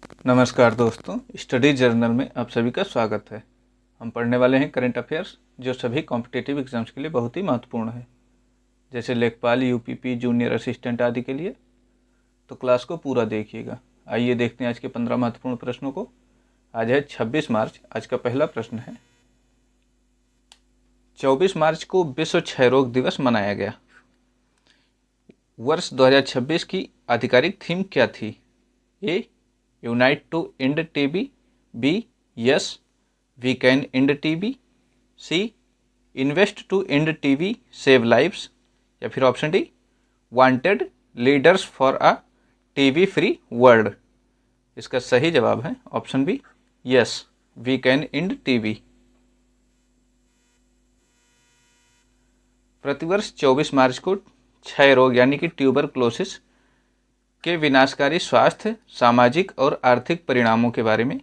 नमस्कार दोस्तों, study journal में आप सभी का स्वागत है। हम पढ़ने वाले हैं करंट अफेयर्स जो सभी कॉम्पिटिटिव एग्जाम्स के लिए बहुत ही महत्वपूर्ण है, जैसे लेखपाल, यूपीपी, जूनियर असिस्टेंट आदि के लिए। तो क्लास को पूरा देखिएगा। आइए देखते हैं आज के 15 महत्वपूर्ण प्रश्नों को। आज है 26 मार्च। आज का पहला प्रश्न है, 24 मार्च को विश्व क्षय रोग दिवस मनाया गया। वर्ष 2026 की आधिकारिक थीम क्या थी? A, unite to end TB, B, yes we can end TB, C, invest to end TB save lives, या फिर option D, wanted leaders for a TB free world. इसका सही जवाब है option B, yes we can end TB. प्रतिवर्ष 24 मार्च को क्षय रोग यानी कि ट्यूबरक्लोसिस के विनाशकारी स्वास्थ्य, सामाजिक और आर्थिक परिणामों के बारे में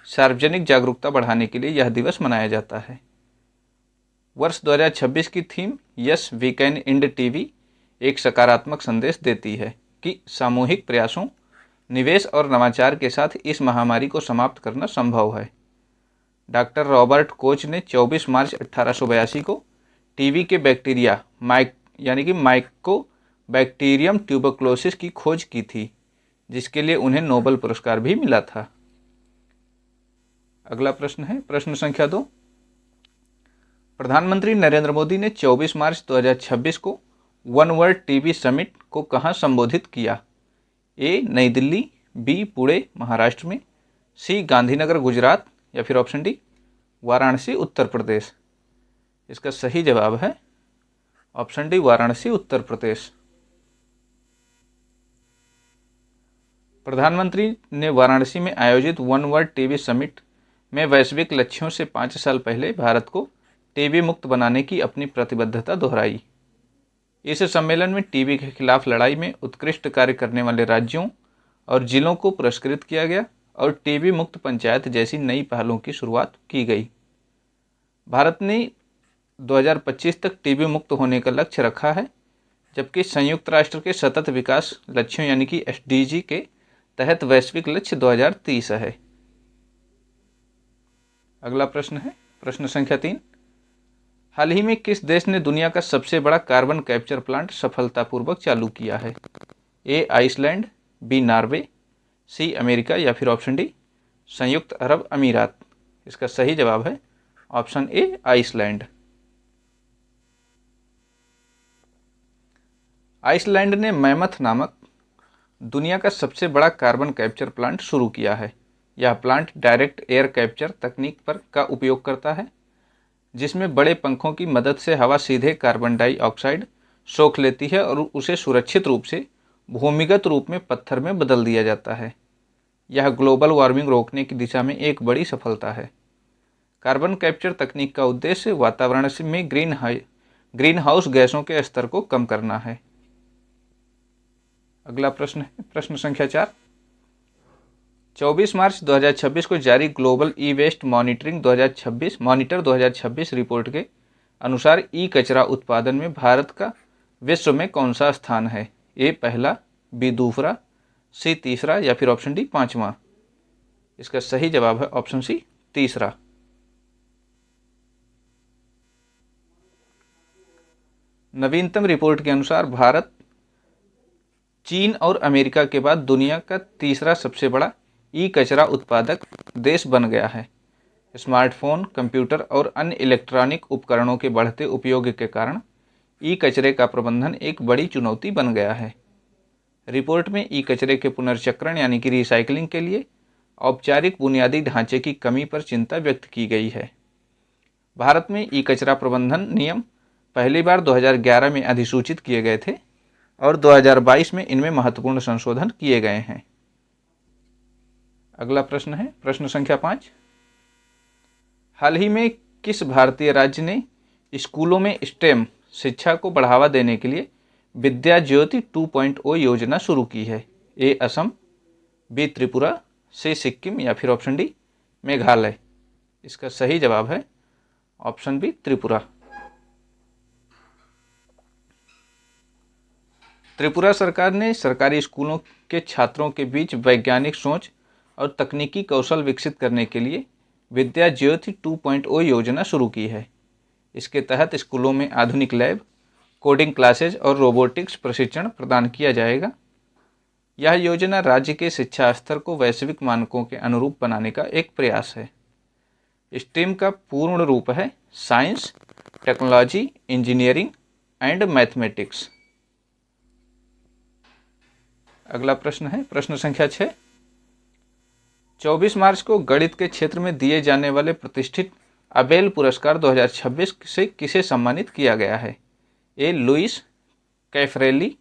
सार्वजनिक जागरूकता बढ़ाने के लिए यह दिवस मनाया जाता है। वर्ष 2026 की theme yes we can end TB एक सकारात्मक संदेश देती है कि सामूहिक प्रयासों, निवेश और नवाचार के साथ इस महामारी को समाप्त करना संभव है। डॉक्टर रॉबर्ट कोच ने 24 मार्च 1882 को टीबी के बैक्टीरिया माइको बैक्टीरियम ट्यूबरक्लोसिस की खोज की थी, जिसके लिए उन्हें नोबेल पुरस्कार भी मिला था। अगला प्रश्न है प्रश्न संख्या 2। प्रधानमंत्री नरेंद्र मोदी ने 24 मार्च 2026 को वन वर्ल्ड टीबी समिट को कहां संबोधित किया? ए, नई दिल्ली, बी, पुणे महाराष्ट्र में, सी, गांधीनगर गुजरात, या फिर ऑप्शन डी, वाराणसी उत्तर प्रदेश। इसका सही जवाब है ऑप्शन डी, वाराणसी उत्तर प्रदेश। प्रधानमंत्री ने वाराणसी में आयोजित वन वर्ल्ड टीबी समिट में वैश्विक लक्ष्यों से 5 साल पहले भारत को टीबी मुक्त बनाने की अपनी प्रतिबद्धता दोहराई। इस सम्मेलन में टीबी के खिलाफ लड़ाई में उत्कृष्ट कार्य करने वाले राज्यों और जिलों को पुरस्कृत किया गया और टीबी मुक्त पंचायत जैसी नई पहलों की शुरुआत की गई। भारत ने 2025 तक टीबी मुक्त होने का लक्ष्य रखा है, जबकि संयुक्त राष्ट्र के सतत विकास लक्ष्यों यानी कि एसडीजी के तहत वैश्विक लक्ष्य 2030 है। अगला प्रश्न है प्रश्न संख्या 3। हाल ही में किस देश ने दुनिया का सबसे बड़ा कार्बन कैप्चर प्लांट सफलतापूर्वक चालू किया है? ए, आइसलैंड, बी, नॉर्वे, सी, अमेरिका, या फिर ऑप्शन डी, संयुक्त अरब अमीरात। इसका सही जवाब है ऑप्शन ए, आइसलैंड। आइसलैंड ने मैमथ नामक दुनिया का सबसे बड़ा कार्बन कैप्चर प्लांट शुरू किया है। यह प्लांट डायरेक्ट एयर कैप्चर तकनीक का उपयोग करता है, जिसमें बड़े पंखों की मदद से हवा सीधे कार्बन डाइऑक्साइड सोख लेती है और उसे सुरक्षित रूप से भूमिगत रूप में पत्थर में बदल दिया जाता है। यह ग्लोबल वार्मिंग रोकने की दिशा में एक बड़ी सफलता है। कार्बन कैप्चर तकनीक का उद्देश्य वातावरण में ग्रीन हाउस गैसों के स्तर को कम करना है। अगला प्रश्न है प्रश्न संख्या 4। 24 मार्च 2026 को जारी global E waste monitor 2026 report के अनुसार ई कचरा उत्पादन में भारत का विश्व में कौन सा स्थान है? ए, पहला, बी, दूसरा, सी, तीसरा, या फिर ऑप्शन डी, पांचवा। इसका सही जवाब है ऑप्शन सी, तीसरा। नवीनतम रिपोर्ट के अनुसार भारत चीन और अमेरिका के बाद दुनिया का तीसरा सबसे बड़ा ई कचरा उत्पादक देश बन गया है। स्मार्टफोन, कंप्यूटर और अन्य इलेक्ट्रॉनिक उपकरणों के बढ़ते उपयोग के कारण ई कचरे का प्रबंधन एक बड़ी चुनौती बन गया है। रिपोर्ट में ई कचरे के पुनर्चक्रण यानी कि रिसाइकलिंग के लिए औपचारिक बुनियादी ढांचे की कमी पर चिंता व्यक्त की गई है। भारत में ई कचरा प्रबंधन नियम पहली बार 2011 में अधिसूचित किए गए थे और 2022 में इनमें महत्वपूर्ण संशोधन किए गए हैं। अगला प्रश्न है प्रश्न संख्या 5। हाल ही में किस भारतीय राज्य ने स्कूलों में स्टेम शिक्षा को बढ़ावा देने के लिए विद्या ज्योति 2.0 योजना शुरू की है? ए, असम, बी, त्रिपुरा, सी, सिक्किम, या फिर ऑप्शन डी, मेघालय। इसका सही जवाब है ऑप्शन बी, त्रिपुरा। त्रिपुरा सरकार ने सरकारी स्कूलों के छात्रों के बीच वैज्ञानिक सोच और तकनीकी कौशल विकसित करने के लिए विद्या ज्योति 2.0 योजना शुरू की है। इसके तहत स्कूलों में आधुनिक लैब, कोडिंग क्लासेज और रोबोटिक्स प्रशिक्षण प्रदान किया जाएगा। यह योजना राज्य के शिक्षा स्तर को वैश्विक मानकों के अनुरूप बनाने का एक प्रयास है। स्टेम का पूर्ण रूप है science, technology, engineering and mathematics. अगला प्रश्न है प्रश्न संख्या 6। 24 मार्च को गणित के क्षेत्र में दिए जाने वाले प्रतिष्ठित अबेल पुरस्कार 2026 से किसे सम्मानित किया गया है? A. Louis Caffarelli,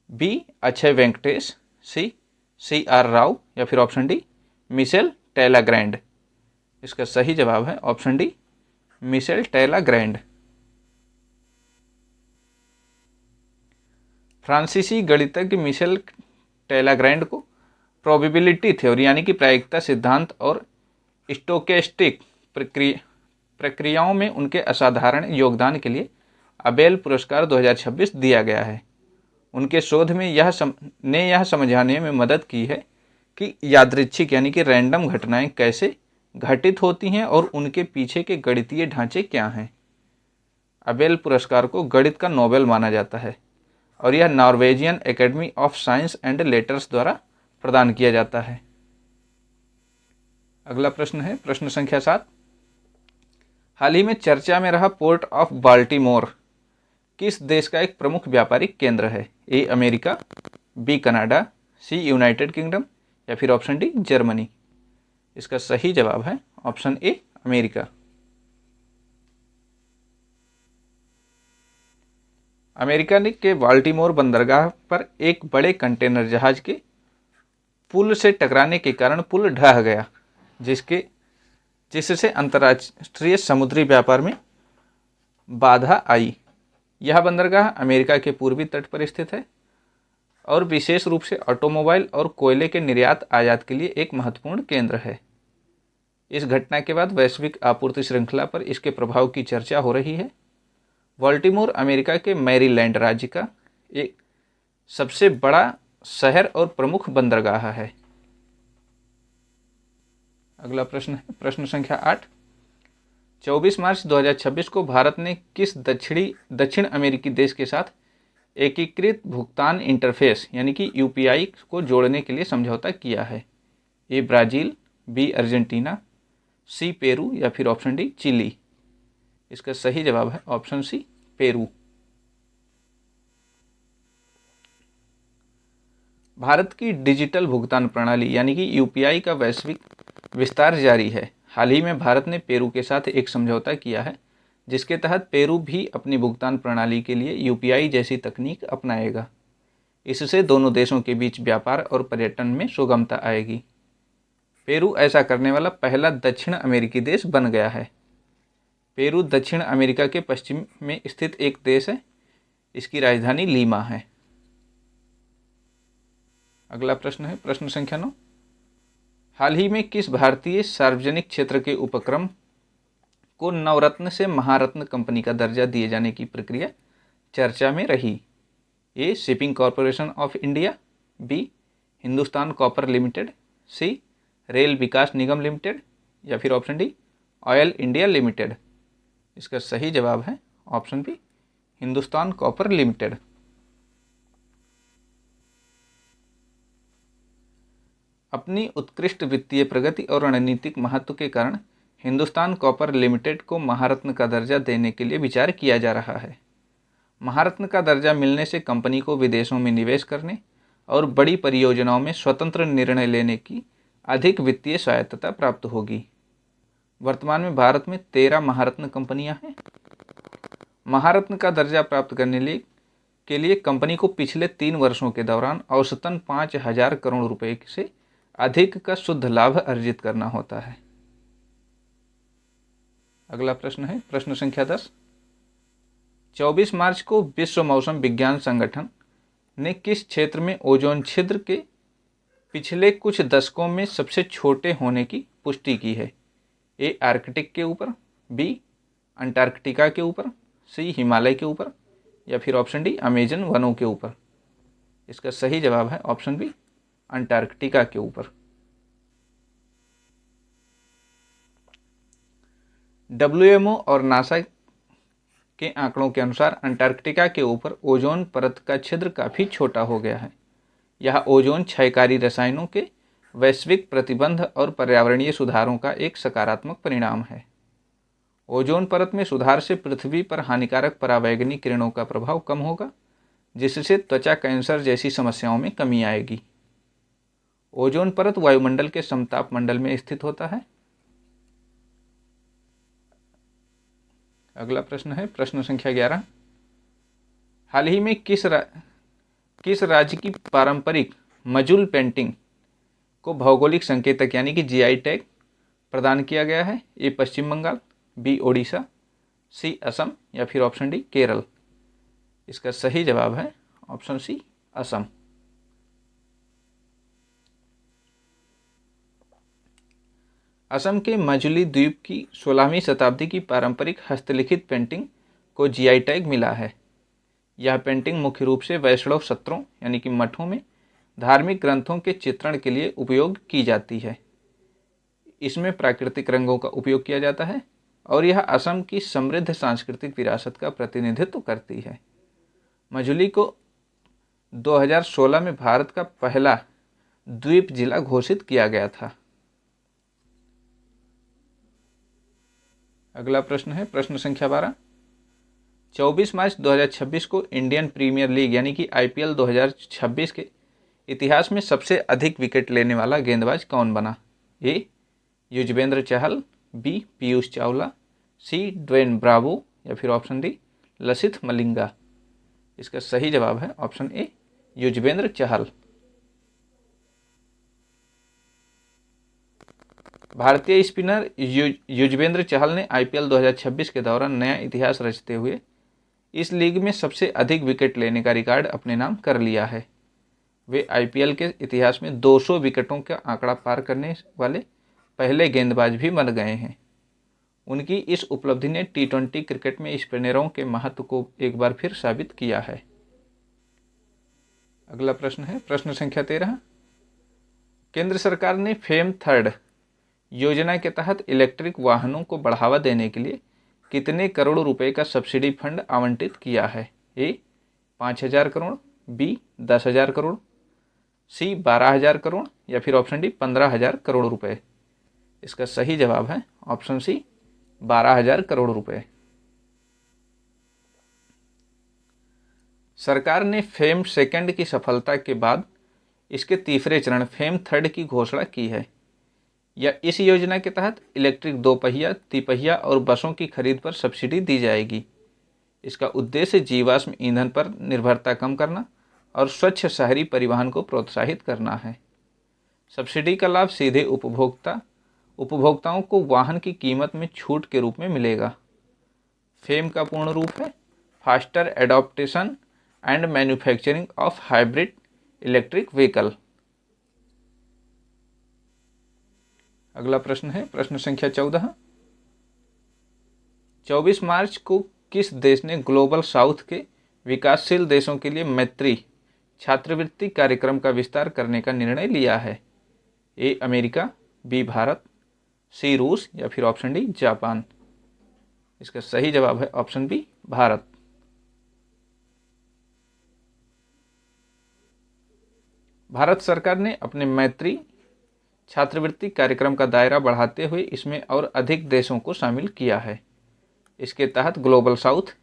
B. Akshay Venkatesh, C. C.R. Rao या फिर ऑप्शन डी मिशेल टेलाग्रैंड। इसका सही जवाब है ऑप्शन डी मिशेल टेलाग्रैंड। फ्रांसीसी गणितज्ञ मिशेल टेलाग्रैंड को प्रोबेबिलिटी थ्योरी यानी कि प्रायिकता सिद्धांत और स्टोकेस्टिक प्रक्रियाओं में उनके असाधारण योगदान के लिए अबेल पुरस्कार 2026 दिया गया है। उनके शोध में यह समझाने में मदद की है कि यादृच्छिक यानी कि रैंडम घटनाएं कैसे घटित होती हैं और उनके पीछे के गणितीय ढांचे क्या हैं। अबेल पुरस्कार को गणित का नोबेल माना जाता है और यह Norwegian academy of science and letters द्वारा प्रदान किया जाता है। अगला प्रश्न है प्रश्न संख्या 7। हाल ही में चर्चा में रहा पोर्ट ऑफ बाल्टीमोर किस देश का एक प्रमुख व्यापारिक केंद्र है? A. America, B. Canada, C. United Kingdom या फिर ऑप्शन डी जर्मनी। इसका सही जवाब है ऑप्शन ए अमेरिका। अमेरिका ने के बाल्टीमोर बंदरगाह पर एक बड़े कंटेनर जहाज के पुल से टकराने के कारण पुल ढह गया, जिससे अंतर्राष्ट्रीय समुद्री व्यापार में बाधा आई। यह बंदरगाह अमेरिका के पूर्वी तट पर स्थित है और विशेष रूप से ऑटोमोबाइल और कोयले के निर्यात आयात के लिए एक महत्वपूर्ण केंद्र है। इस घटना के बाद वैश्विक आपूर्ति श्रृंखला पर इसके प्रभाव की चर्चा हो रही है। बाल्टीमोर अमेरिका के मैरीलैंड राज्य का एक सबसे बड़ा शहर और प्रमुख बंदरगाह है। अगला प्रश्न है प्रश्न संख्या 8। 24 मार्च 2026 को भारत ने किस दक्षिण अमेरिकी देश के साथ एकीकृत भुगतान इंटरफेस यानी कि यूपीआई को जोड़ने के लिए समझौता किया है? A. Brazil, B. Argentina, C. Peru या फिर ऑप्शन डी चिली। इसका सही जवाब है ऑप्शन सी पेरू। भारत की डिजिटल भुगतान प्रणाली यानी कि यूपीआई का वैश्विक विस्तार जारी है। हाल ही में भारत ने पेरू के साथ एक समझौता किया है जिसके तहत पेरू भी अपनी भुगतान प्रणाली के लिए यूपीआई जैसी तकनीक अपनाएगा। इससे दोनों देशों के बीच व्यापार और पर्यटन में सुगमता आएगी। पेरू ऐसा करने वाला पहला दक्षिण अमेरिकी देश बन गया है। पेरू दक्षिण अमेरिका के पश्चिम में स्थित एक देश है। इसकी राजधानी लीमा है। अगला प्रश्न है प्रश्न संख्या 9। हाल ही में किस भारतीय सार्वजनिक क्षेत्र के उपक्रम को नवरत्न से महारत्न कंपनी का दर्जा दिए जाने की प्रक्रिया चर्चा में रही? A. Shipping Corporation of India, B. Hindustan Copper Limited, C. Rail Vikas Nigam Limited या फिर option D Oil India Limited. इसका सही जवाब है option B Hindustan Copper Limited. अपनी उत्कृष्ट वित्तीय प्रगति और रणनीतिक महत्व के कारण हिंदुस्तान कॉपर लिमिटेड को महारत्न का दर्जा देने के लिए विचार किया जा रहा है। महारत्न का दर्जा मिलने से कंपनी को विदेशों में निवेश करने और बड़ी परियोजनाओं में स्वतंत्र निर्णय लेने की अधिक वित्तीय स्वायत्तता प्राप्त होगी। वर्तमान में भारत में 13 महारत्न कंपनियां हैं। महारत्न का दर्जा प्राप्त करने के लिए कंपनी को पिछले 3 वर्षों के दौरान औसतन 5,000 करोड़ रुपए से अधिक का शुद्ध लाभ अर्जित करना होता है। अगला प्रश्न है प्रश्न संख्या 10। 24 मार्च को विश्व मौसम विज्ञान संगठन ने किस क्षेत्र में ओजोन छिद्र के पिछले कुछ दशकों में सबसे छोटे होने की पुष्टि की है? ए. आर्कटिक के ऊपर, बी. अंटार्कटिका के ऊपर, सी. हिमालय के ऊपर या फिर ऑप्शन डी अमेजन वनों के ऊपर। इसका सही जवाब है ऑप्शन बी अंटार्कटिका के ऊपर। WMO और नासा के आंकड़ों के अनुसार अंटार्कटिका के ऊपर ओजोन परत का छिद्र काफ़ी छोटा हो गया है। यह ओजोन क्षयकारी रसायनों के वैश्विक प्रतिबंध और पर्यावरणीय सुधारों का एक सकारात्मक परिणाम है। ओजोन परत में सुधार से पृथ्वी पर हानिकारक परावैंगनी किरणों का प्रभाव कम होगा, जिससे त्वचा कैंसर जैसी समस्याओं में कमी आएगी। ओजोन परत वायुमंडल के समताप मंडल में स्थित होता है। अगला प्रश्न है प्रश्न संख्या 11। हाल ही में किस राज्य की पारंपरिक मजुल पेंटिंग को भौगोलिक संकेतक यानी कि GI टैग प्रदान किया गया है? ए पश्चिम बंगाल, बी ओडिशा, सी असम या फिर ऑप्शन डी केरल। इसका सही जवाब है ऑप्शन सी असम। असम के मजुली द्वीप की 16वीं शताब्दी की पारंपरिक हस्तलिखित पेंटिंग को GI टैग मिला है। यह पेंटिंग मुख्य रूप से वैष्णव सत्रों यानी कि मठों में धार्मिक ग्रंथों के चित्रण के लिए उपयोग की जाती है। इसमें प्राकृतिक रंगों का उपयोग किया जाता है और यह असम की समृद्ध सांस्कृतिक विरासत का प्रतिनिधित्व करती है। मजुली को 2016 में भारत का पहला द्वीप जिला घोषित किया गया था। अगला प्रश्न है प्रश्न संख्या 12। 24 मार्च 2026 को इंडियन प्रीमियर लीग यानी कि IPL 2026 के इतिहास में सबसे अधिक विकेट लेने वाला गेंदबाज कौन बना? ए युजवेंद्र चहल, बी पीयूष चावला, सी ड्वेन ब्रावो या फिर ऑप्शन डी लसिथ मलिंगा। इसका सही जवाब है ऑप्शन ए युजवेंद्र चहल। भारतीय स्पिनर युजवेंद्र चहल ने IPL 2026 के दौरान नया इतिहास रचते हुए इस लीग में सबसे अधिक विकेट लेने का रिकॉर्ड अपने नाम कर लिया है। वे IPL के इतिहास में 200 विकेटों का आंकड़ा पार करने वाले पहले गेंदबाज भी बन गए हैं। उनकी इस उपलब्धि ने T20 क्रिकेट में स्पिनरों के महत्व को एक बार फिर साबित किया है। अगला प्रश्न है प्रश्न संख्या 13। केंद्र सरकार ने फेम थर्ड योजना के तहत इलेक्ट्रिक वाहनों को बढ़ावा देने के लिए कितने करोड़ रुपए का सब्सिडी फंड आवंटित किया है? ए 5,000 करोड़, बी 10,000 करोड़, सी 12,000 करोड़ या फिर ऑप्शन डी 15,000 करोड़ रुपए। इसका सही जवाब है ऑप्शन सी 12,000 करोड़ रुपए। सरकार ने फेम सेकंड की सफलता के बाद इसके तीसरे चरण फेम थर्ड की घोषणा की है। या इस योजना के तहत इलेक्ट्रिक दोपहिया, तिपहिया और बसों की खरीद पर सब्सिडी दी जाएगी। इसका उद्देश्य जीवाश्म ईंधन पर निर्भरता कम करना और स्वच्छ शहरी परिवहन को प्रोत्साहित करना है। सब्सिडी का लाभ सीधे उपभोक्ताओं को वाहन की कीमत में छूट के रूप में मिलेगा। फेम का पूर्ण रूप है faster adaptation and manufacturing of hybrid electric vehicle. अगला प्रश्न है प्रश्न संख्या 14। 24 मार्च को किस देश ने ग्लोबल साउथ के विकासशील देशों के लिए मैत्री छात्रवृत्ति कार्यक्रम का विस्तार करने का निर्णय लिया है? ए अमेरिका, बी भारत, सी रूस या फिर ऑप्शन डी जापान। इसका सही जवाब है ऑप्शन बी भारत। भारत सरकार ने अपने मैत्री छात्रवृत्ति कार्यक्रम का दायरा बढ़ाते हुए इसमें और अधिक देशों को शामिल किया है। इसके तहत ग्लोबल साउथ,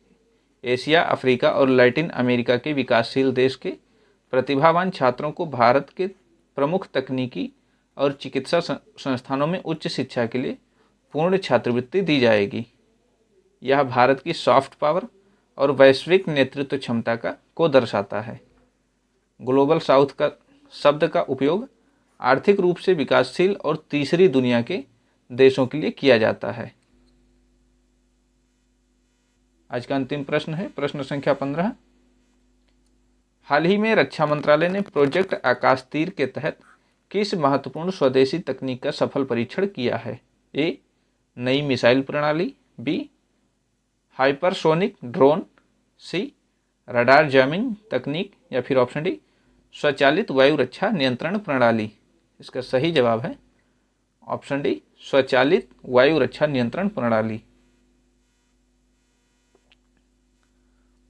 एशिया, अफ्रीका और लैटिन अमेरिका के विकासशील देश के प्रतिभावान छात्रों को भारत के प्रमुख तकनीकी और चिकित्सा संस्थानों में उच्च शिक्षा के लिए पूर्ण छात्रवृत्ति दी जाएगी। यह भारत की सॉफ्ट पावर और वैश्विक नेतृत्व क्षमता को दर्शाता है। ग्लोबल साउथ का शब्द का उपयोग आर्थिक रूप से विकासशील और तीसरी दुनिया के देशों के लिए किया जाता है। आज का अंतिम प्रश्न है प्रश्न संख्या 15। हाल ही में रक्षा मंत्रालय ने प्रोजेक्ट आकाश तीर के तहत किस महत्वपूर्ण स्वदेशी तकनीक का सफल परीक्षण किया है? ए नई मिसाइल प्रणाली, बी हाइपरसोनिक ड्रोन, सी रडार जैमिंग तकनीक या फिर ऑप्शन डी स्वचालित वायु रक्षा नियंत्रण प्रणाली। इसका सही जवाब है ऑप्शन डी स्वचालित वायु रक्षा नियंत्रण प्रणाली।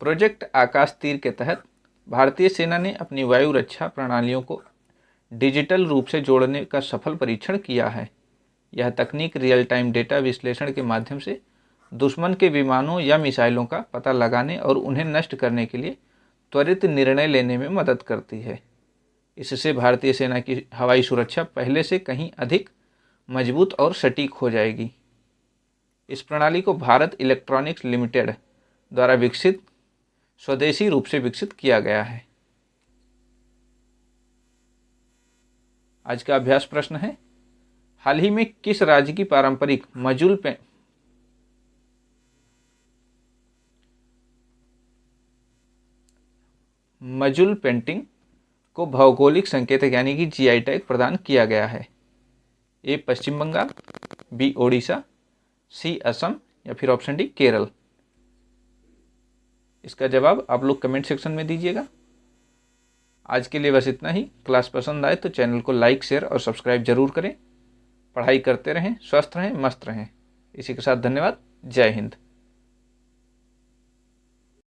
प्रोजेक्ट आकाश तीर के तहत भारतीय सेना ने अपनी वायु रक्षा प्रणालियों को डिजिटल रूप से जोड़ने का सफल परीक्षण किया है। यह तकनीक रियल टाइम डेटा विश्लेषण के माध्यम से दुश्मन के विमानों या मिसाइलों का पता लगाने और उन्हें नष्ट करने के लिए त्वरित निर्णय लेने में मदद करती है। इससे भारतीय सेना की हवाई सुरक्षा पहले से कहीं अधिक मजबूत और सटीक हो जाएगी। इस प्रणाली को भारत इलेक्ट्रॉनिक्स लिमिटेड द्वारा स्वदेशी रूप से विकसित किया गया है। आज का अभ्यास प्रश्न है, हाल ही में किस राज्य की पारंपरिक मजुल पेंटिंग को भौगोलिक संकेतक यानी कि जीआई टैग प्रदान किया गया है? ए पश्चिम बंगाल, बी ओडिशा, सी असम या फिर ऑप्शन डी केरल। इसका जवाब आप लोग कमेंट सेक्शन में दीजिएगा। आज के लिए बस इतना ही। क्लास पसंद आए तो चैनल को लाइक, शेयर और सब्सक्राइब जरूर करें। पढ़ाई करते रहें, स्वस्थ रहें, मस्त रहें। इसी के साथ धन्यवाद। जय हिंद।